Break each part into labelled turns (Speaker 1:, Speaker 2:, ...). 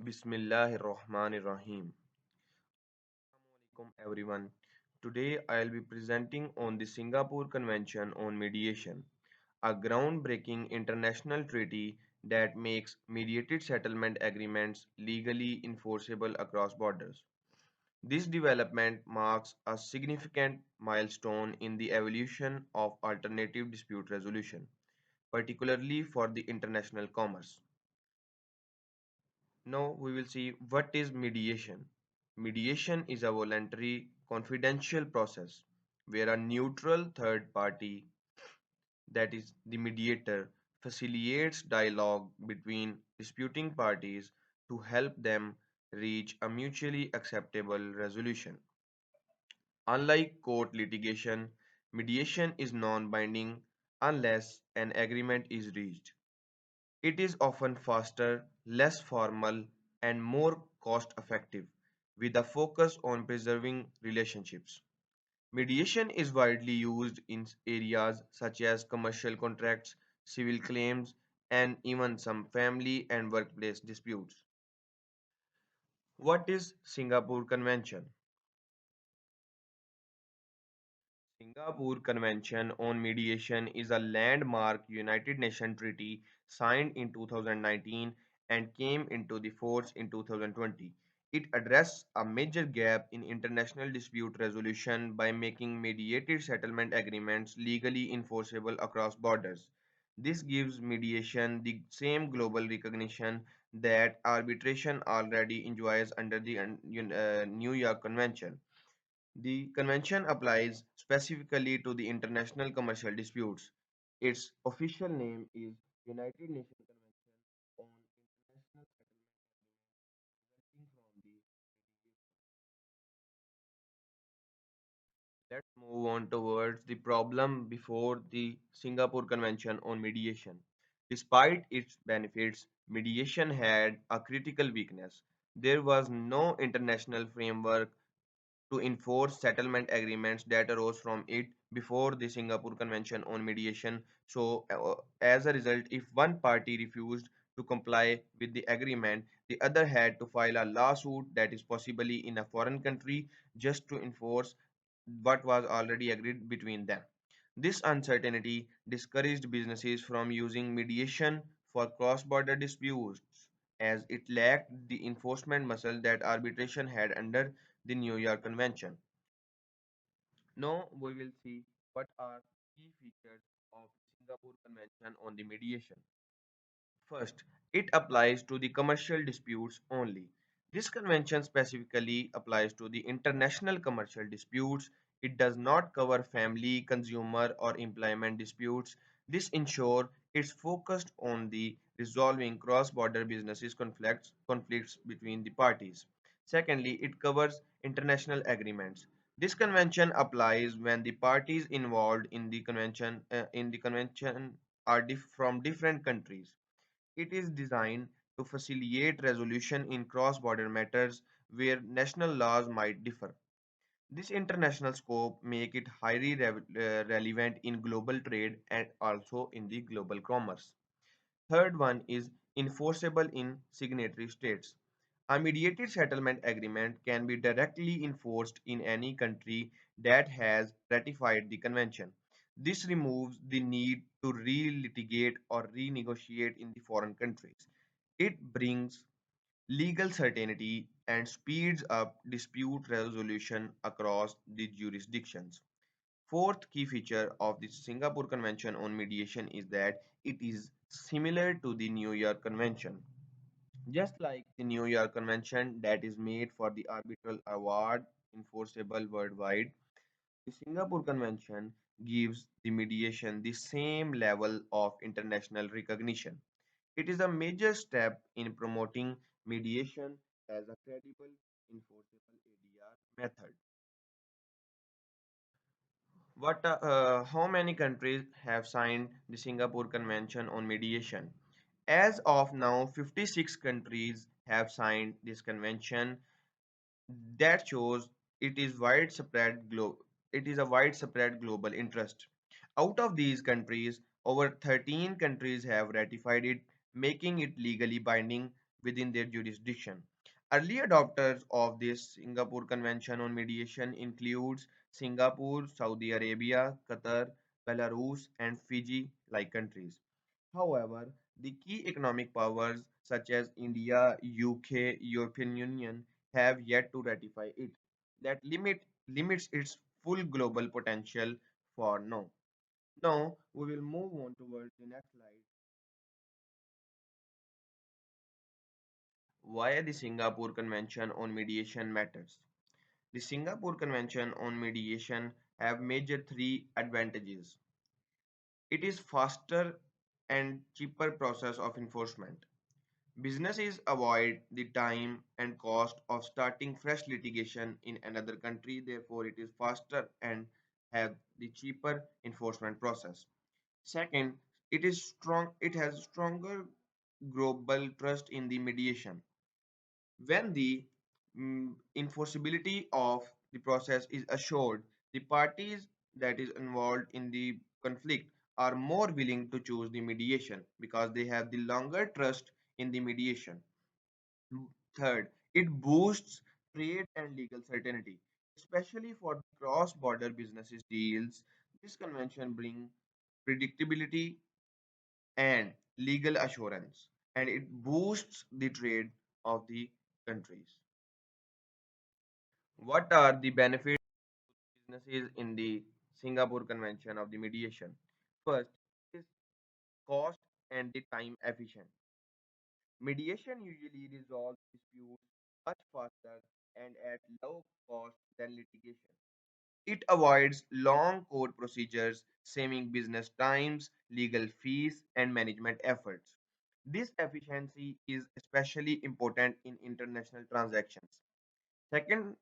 Speaker 1: Bismillahirrahmanirrahim. Assalamualaikum everyone. Today I'll be presenting on the Singapore Convention on Mediation, a groundbreaking international treaty that makes mediated settlement agreements legally enforceable across borders. This development marks a significant milestone in the evolution of alternative dispute resolution, particularly for the international commerce. Now we will see what is mediation. Mediation is a voluntary, confidential process where a neutral third party, that is the mediator, facilitates dialogue between disputing parties to help them reach a mutually acceptable resolution. Unlike court litigation, mediation is non-binding unless an agreement is reached. It is often faster, less formal, and more cost effective, with a focus on preserving relationships. Mediation is widely used in areas such as commercial contracts, civil claims, and even some family and workplace disputes. What is Singapore Convention? Singapore Convention on Mediation is a landmark United Nations treaty signed in 2019 and came into the force in 2020. It addressed a major gap in international dispute resolution by making mediated settlement agreements legally enforceable across borders. This gives mediation the same global recognition that arbitration already enjoys under the New York Convention. The convention applies specifically to the international commercial disputes. Its official name is United Nations Convention on International Settlement resulting from the Let's move on towards the problem before the Singapore Convention on Mediation. Despite its benefits, mediation had a critical weakness. There was no international framework to enforce settlement agreements that arose from it before the Singapore Convention on Mediation. So, as a result, if one party refused to comply with the agreement, the other had to file a lawsuit that is possibly in a foreign country just to enforce what was already agreed between them. This uncertainty discouraged businesses from using mediation for cross border disputes as it lacked the enforcement muscle that arbitration had under the New York Convention. Now we will see what are key features of Singapore Convention on the Mediation. First, it applies to the commercial disputes only. This convention specifically applies to the international commercial disputes. It does not cover family, consumer, or employment disputes. This ensures it's focused on the resolving cross-border businesses conflicts between the parties. Secondly, it covers international agreements. This convention applies when the parties involved in the convention are from different countries. It is designed to facilitate resolution in cross-border matters where national laws might differ. This international scope make it highly relevant in global trade and also in the global commerce. Third one is enforceable in signatory states. A mediated settlement agreement can be directly enforced in any country that has ratified the convention. This removes the need to re-litigate or renegotiate in the foreign countries. It brings legal certainty and speeds up dispute resolution across the jurisdictions. Fourth key feature of the Singapore Convention on Mediation is that it is similar to the New York Convention. Just like the New York Convention that is made for the arbitral award enforceable worldwide, the Singapore Convention gives the mediation the same level of international recognition. It is a major step in promoting mediation as a credible enforceable ADR method. How many countries have signed the Singapore Convention on Mediation? As of now, 56 countries have signed this convention. That shows it is it is a widespread global interest. Out of these countries, over 13 countries have ratified it, making it legally binding, within their jurisdiction. Early adopters of this Singapore Convention on Mediation includes Singapore, Saudi Arabia, Qatar, Belarus, and Fiji like countries. However, the key economic powers such as India, UK, European Union have yet to ratify it. That limits its full global potential for now. Now we will move on towards the next slide. Why the Singapore Convention on Mediation matters. The Singapore Convention on Mediation have major three advantages. It is faster and cheaper process of enforcement. Businesses avoid the time and cost of starting fresh litigation in another country, therefore it is faster and have the cheaper enforcement process. Second, it has stronger global trust in the mediation. When the enforceability of the process is assured, the parties that is involved in the conflict are more willing to choose the mediation because they have the longer trust in the mediation. Third, it boosts trade and legal certainty, especially for cross-border businesses deals. This convention brings predictability and legal assurance, and it boosts the trade of the countries. What are the benefits of businesses in the Singapore Convention of the Mediation? First is cost and the time efficient. Mediation usually resolves disputes much faster and at low cost than litigation. It avoids long court procedures, saving business times, legal fees, and management efforts. This efficiency is especially important in international transactions. Second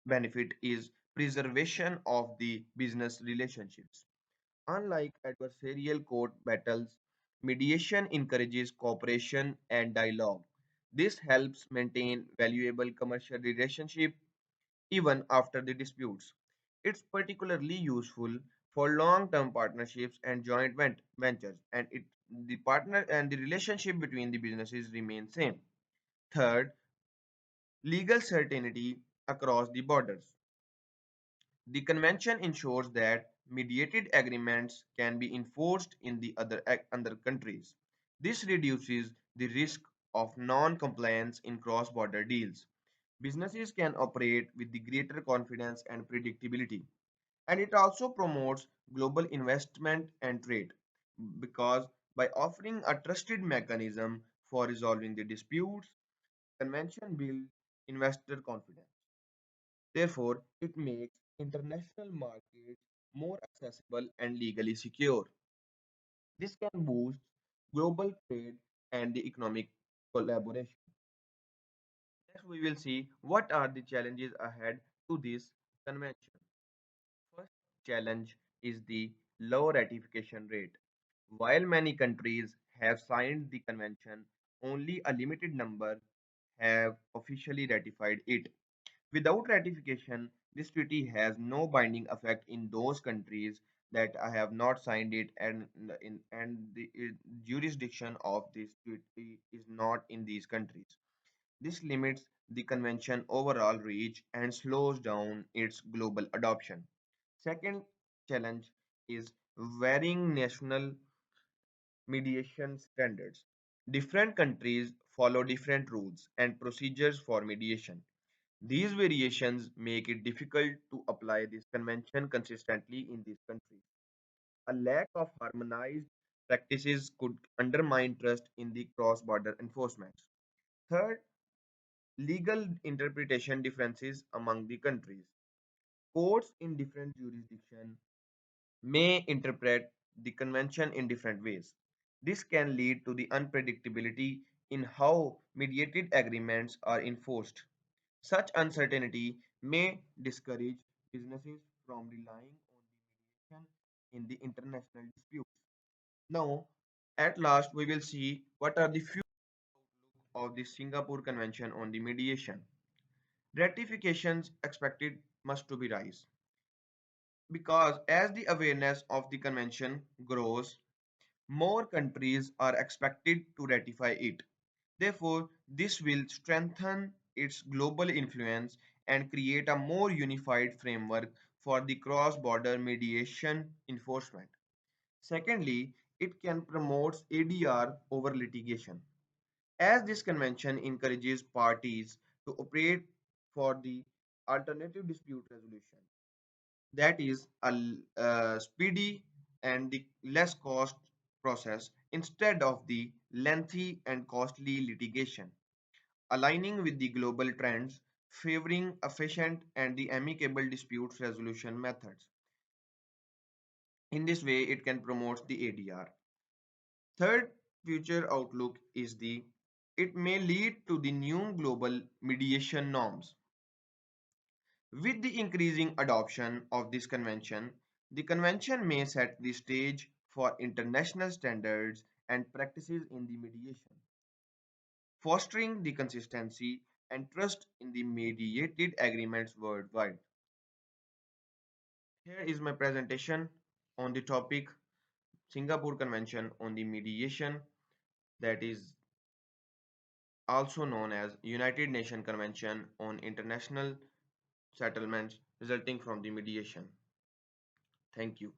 Speaker 1: benefit is preservation of the business relationships. Unlike adversarial court battles, mediation encourages cooperation and dialogue. This helps maintain valuable commercial relationships even after the disputes. It's particularly useful for long-term partnerships and joint ventures, and the partner and the relationship between the businesses remain same. Third, legal certainty across the borders. The convention ensures that mediated agreements can be enforced in the other countries. This reduces the risk of non-compliance in cross-border deals. Businesses can operate with the greater confidence and predictability. And it also promotes global investment and trade because by offering a trusted mechanism for resolving the disputes, convention builds investor confidence. Therefore, it makes international markets more accessible and legally secure. This can boost global trade and the economic collaboration. Next, we will see what are the challenges ahead to this convention. First challenge is the low ratification rate. While many countries have signed the convention, only a limited number have officially ratified it. Without ratification, this treaty has no binding effect in those countries that have not signed it, and the jurisdiction of this treaty is not in these countries. This limits the convention overall reach and slows down its global adoption. Second challenge is varying national mediation standards. Different countries follow different rules and procedures for mediation. These variations make it difficult to apply this convention consistently in these countries. A lack of harmonized practices could undermine trust in the cross-border enforcement. Third, legal interpretation differences among the countries. Courts in different jurisdictions may interpret the convention in different ways. This can lead to the unpredictability in how mediated agreements are enforced. Such uncertainty may discourage businesses from relying on the mediation in the international disputes. Now, at last, we will see what are the few of the Singapore Convention on the mediation. Ratifications expected must to be rise because as the awareness of the convention grows, more countries are expected to ratify it. Therefore, this will strengthen its global influence and create a more unified framework for the cross-border mediation enforcement. Secondly, it can promote ADR over litigation, as this convention encourages parties to operate for the alternative dispute resolution. That is a speedy and the less cost process instead of the lengthy and costly litigation, aligning with the global trends favoring efficient and the amicable dispute resolution methods. In this way, it can promote the ADR. Third future outlook is the it may lead to the new global mediation norms. With the increasing adoption of this convention, the convention may set the stage for international standards and practices in the mediation, fostering the consistency and trust in the mediated agreements worldwide. Here is my presentation on the topic Singapore Convention on the Mediation, that is also known as United Nations Convention on International Settlements resulting from the mediation. Thank you.